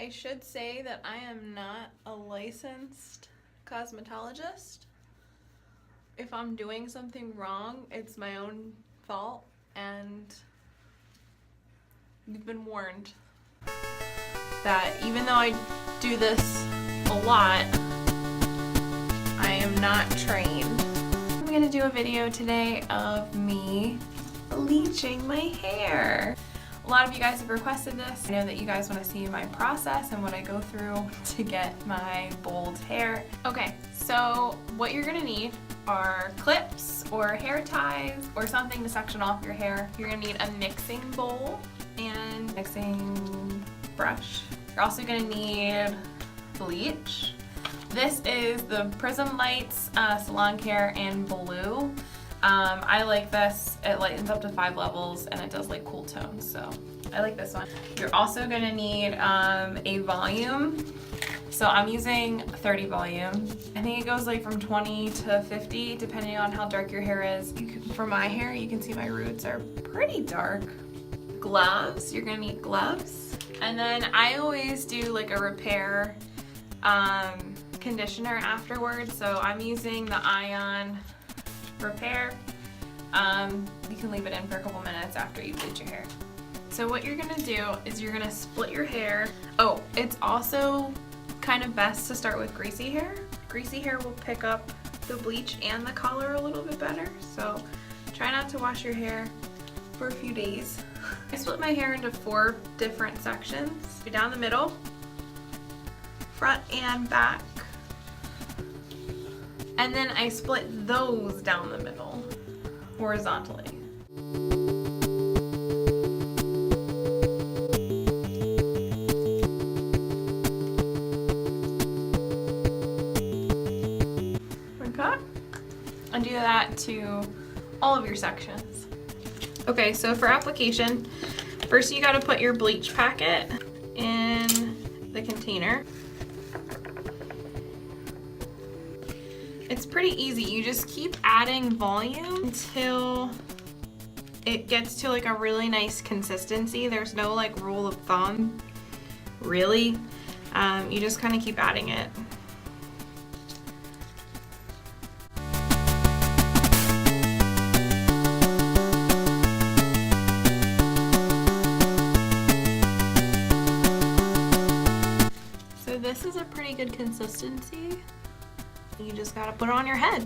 I should say that I am not a licensed cosmetologist. If I'm doing something wrong, it's my own fault, and you've been warned that even though I do this a lot, I am not trained. I'm gonna do a video today of me bleaching my hair. A lot of you guys have requested this. I know that you guys want to see my process and what I go through to get my bold hair. Okay, so what you're gonna need are clips or hair ties or something to section off your hair. You're gonna need a mixing bowl and mixing brush. You're also gonna need bleach. This is the Prism Lights Salon Care in blue. I like this. It lightens up to 5 levels and it does like cool tones, so I like this one. You're also gonna need a volume. So I'm using 30 volume. I think it goes like from 20 to 50 depending on how dark your hair is. For my hair, you can see my roots are pretty dark. Gloves, you're gonna need gloves. And then I always do like a repair conditioner afterwards. So I'm using the Ion Repair. You can leave it in for a couple minutes after you bleach your hair. So what you're gonna do is you're gonna split your hair. Oh, it's also kind of best to start with greasy hair. Greasy hair will pick up the bleach and the color a little bit better, so try not to wash your hair for a few days. I split my hair into 4 different sections. Down the middle, front and back, and then I split those down the middle horizontally. And do that to all of your sections. Okay, so for application, first you gotta put your bleach packet in the container. It's pretty easy. You just keep adding volume until it gets to like a really nice consistency. There's no like rule of thumb, really. You just kind of keep adding it. This is a pretty good consistency. You just gotta put it on your head.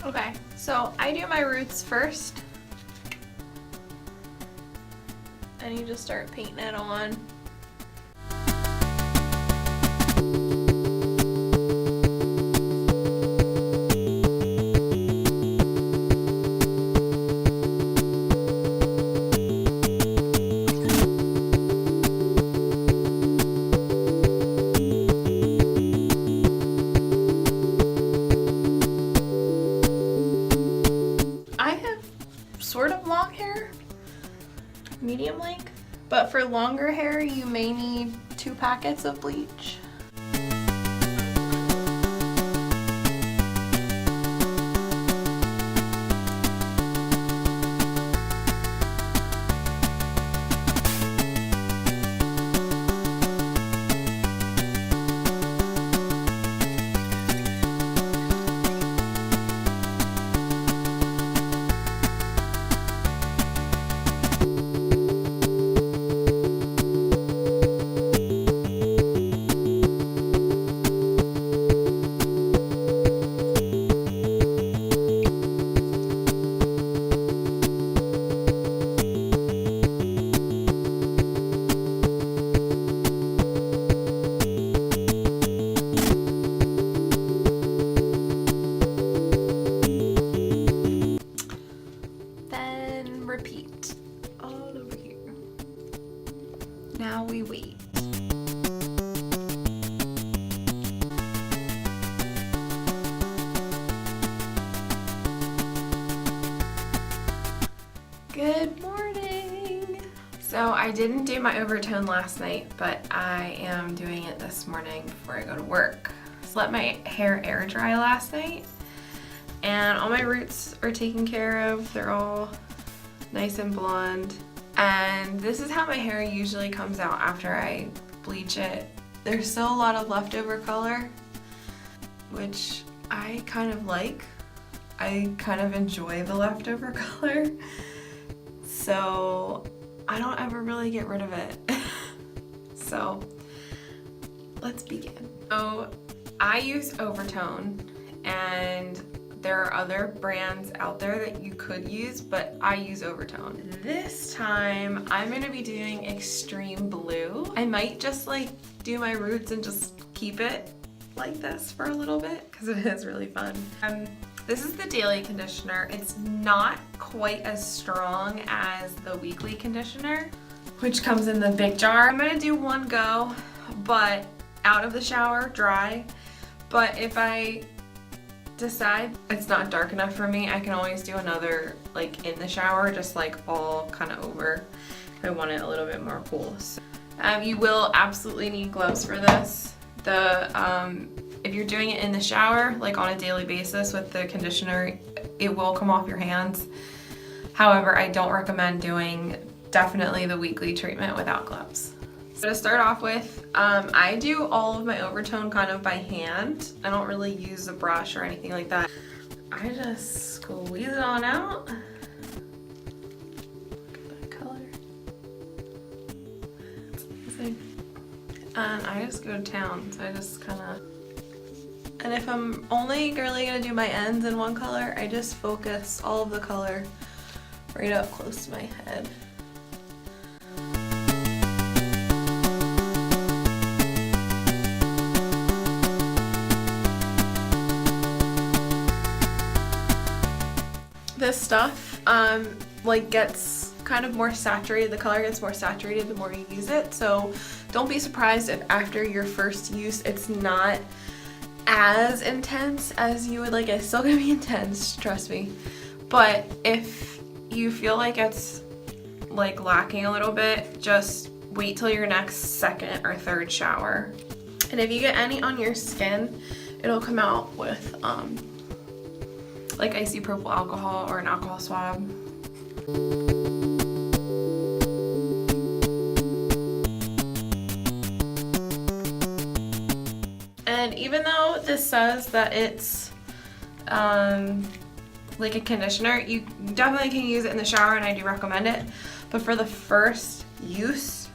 Okay, so I do my roots first. And you just start painting it on. Sort of long hair, medium length, but for longer hair you may need 2 packets of bleach. Repeat all over here. Now we wait. Good morning. So I didn't do my overtone last night, but I am doing it this morning before I go to work. Just let my hair air dry last night, and all my roots are taken care of. They're all nice and blonde. And this this is how my hair usually comes out after I bleach it. There's still a lot of leftover color, which I kind of like. I kind of enjoy the leftover color, so I don't ever really get rid of it. So let's begin. So I use Overtone, and there are other brands out there that you could use, but I use Overtone. This time I'm gonna be doing Extreme Blue. I might just like do my roots and just keep it like this for a little bit because it is really fun. This is the daily conditioner. It's not quite as strong as the weekly conditioner, which comes in the big jar. I'm gonna do one go, but out of the shower, dry. But if I decide it's not dark enough for me, I can always do another like in the shower, just like all kind of over if I want it a little bit more cool. So, you will absolutely need gloves for this. If you're doing it in the shower, like on a daily basis with the conditioner, it will come off your hands. However, I don't recommend doing definitely the weekly treatment without gloves. So to start off with, I do all of my Overtone kind of by hand. I don't really use a brush or anything like that. I just squeeze it on out. Look at that color. It's amazing. And I just go to town, so I just kind of... And if I'm only really going to do my ends in one color, I just focus all of the color right up close to my head. This stuff like gets kind of more saturated, the color gets more saturated the more you use it, so don't be surprised if after your first use it's not as intense as you would like. It's still gonna be intense, trust me, but if you feel like it's like lacking a little bit, just wait till your next second or third shower. And if you get any on your skin, it'll come out with like isopropyl alcohol or an alcohol swab. And even though this says that it's like a conditioner, you definitely can use it in the shower, and I do recommend it. But for the first use,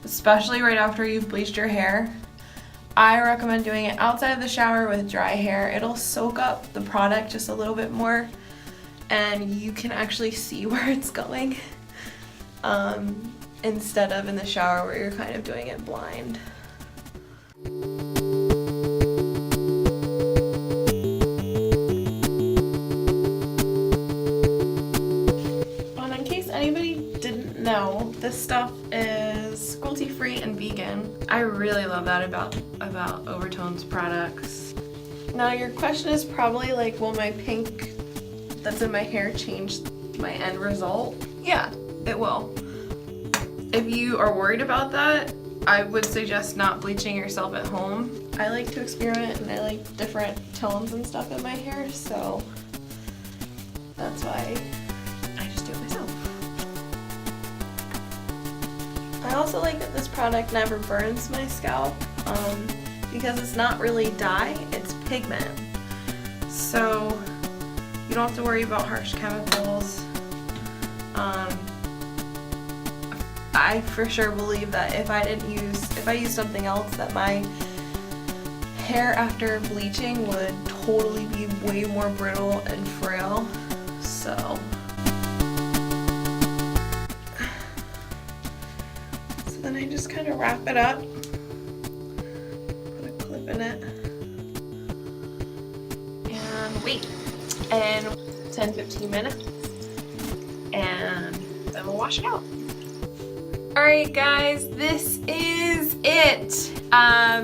especially right after you've bleached your hair, I recommend doing it outside of the shower with dry hair. It'll soak up the product just a little bit more, and you can actually see where it's going instead of in the shower where you're kind of doing it blind. And in case anybody didn't know, this stuff is cruelty-free and vegan. I really love that about Overtone's products. Now your question is probably like, will my pink that's in my hair change my end result? Yeah, it will. If you are worried about that, I would suggest not bleaching yourself at home. I like to experiment, and I like different tones and stuff in my hair, so that's why I just do it myself. I also like that this product never burns my scalp because it's not really dye, it's pigment. So you don't have to worry about harsh chemicals. I for sure believe that if I used something else, that my hair after bleaching would totally be way more brittle and frail. So then I just kind of wrap it up, put a clip in it, and wait, and 10-15 minutes, and then we'll wash it out. Alright guys, this is it. I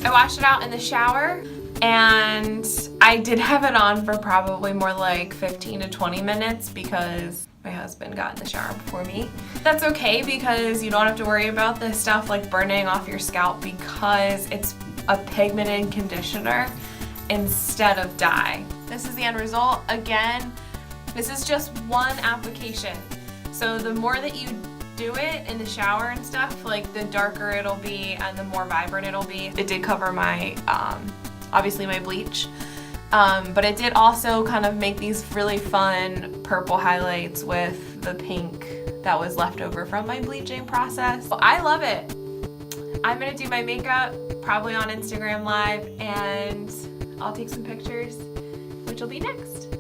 washed it out in the shower, and I did have it on for probably more like 15 to 20 minutes because my husband got in the shower before me. That's okay because you don't have to worry about this stuff like burning off your scalp because it's a pigmented conditioner instead of dye. This is the end result. Again, this is just one application. So the more that you do it in the shower and stuff, like the darker it'll be and the more vibrant it'll be. It did cover my, obviously my bleach, but it did also kind of make these really fun purple highlights with the pink that was left over from my bleaching process. I love it. I'm gonna do my makeup probably on Instagram Live, and I'll take some pictures, which will be next.